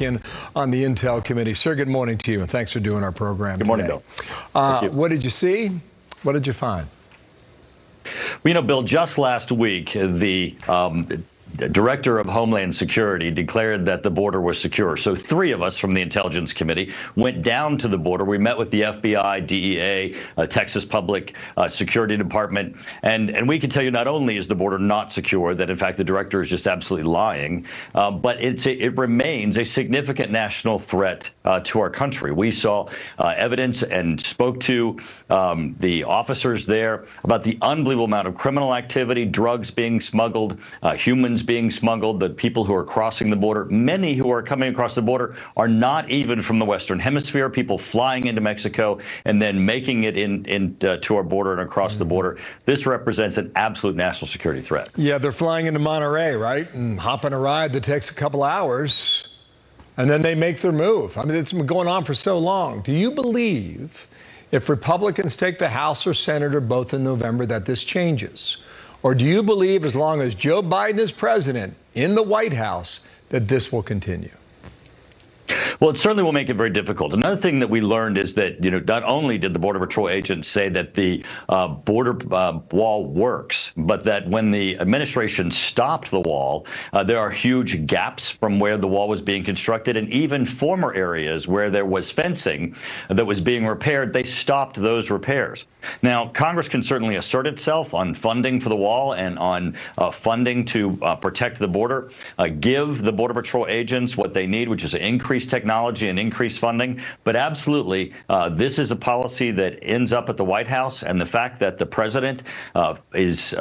in on the Intel Committee. Sir, good morning to you, and thanks for doing our program Good morning, today. Bill. What did you see? What did you find? Well, Bill, just last week, the Director of Homeland Security declared that the border was secure. So 3 of us from the Intelligence Committee went down to the border. We met with the FBI, DEA, Texas Public Security Department, and we can tell you not only is the border not secure, that in fact the director is just absolutely lying, but it remains a significant national threat to our country. We saw evidence and spoke to the officers there about the unbelievable amount of criminal activity, drugs being smuggled, humans being smuggled, the people who are crossing the border. Many who are coming across the border are not even from the Western Hemisphere, people flying into Mexico and then making it to our border and across the border. This represents an absolute national security threat. Yeah, they're flying into Monterey, right? And hopping a ride that takes a couple hours, and then they make their move. I mean, it's been going on for so long. Do you believe if Republicans take the House or Senate or both in November that this changes? Or do you believe as long as Joe Biden is president in the White House that this will continue? Well, it certainly will make it very difficult. Another thing that we learned is that, not only did the Border Patrol agents say that the border wall works, but that when the administration stopped the wall, there are huge gaps from where the wall was being constructed, and even former areas where there was fencing that was being repaired, they stopped those repairs. Now, Congress can certainly assert itself on funding for the wall and on funding to protect the border, give the Border Patrol agents what they need, which is increased technology and increased funding. But absolutely, this is a policy that ends up at the White House, and the fact that the president is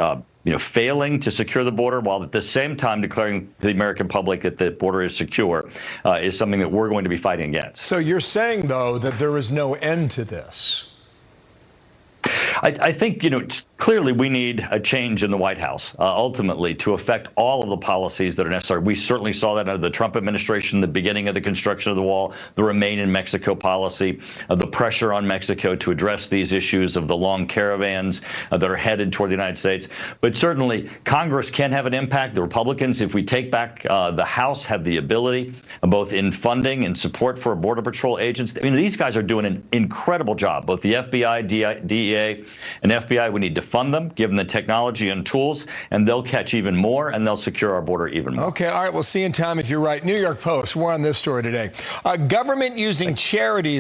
failing to secure the border while at the same time declaring to the American public that the border is secure is something that we're going to be fighting against. So you're saying, though, that there is no end to this? I think, clearly we need a change in the White House, ultimately, to affect all of the policies that are necessary. We certainly saw that under the Trump administration, the beginning of the construction of the wall, the Remain in Mexico policy, the pressure on Mexico to address these issues of the long caravans that are headed toward the United States. But certainly, Congress can have an impact. The Republicans, if we take back the House, have the ability, both in funding and support for Border Patrol agents. I mean, these guys are doing an incredible job, both the FBI, DEA, and FBI. We need to fund them, give them the technology and tools, and they'll catch even more, and they'll secure our border even more. Okay, all right, we'll see in time if you're right. New York Post, we're on this story today. Government using charities